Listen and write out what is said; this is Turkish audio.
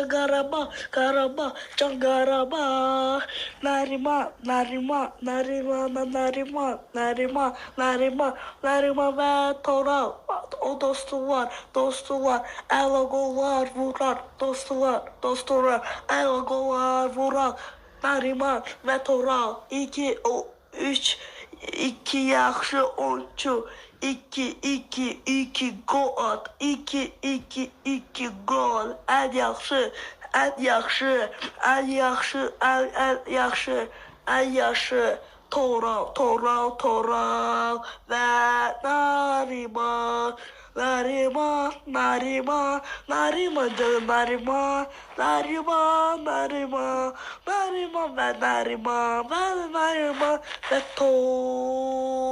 Çangarama, karama, çangarama. Narima, narima, narima, narima, narima, narima, narima ve Tora. O dostu var, dostu var. Elagolar vurar, dostu var, dostu var. Elagolar vurar. Nariman ve Tora. 2, 3, 2 yaxşı oyuncu. 2 gol at. 2 gol. En yaxşı, en yaxşı, en yaxşı, en yaxşı, en yaxşı. Tora ve Nariman. Nariman, Nariman, Nariman canım Nariman, Nariman, Nariman, Nariman ve Nariman ve Tora.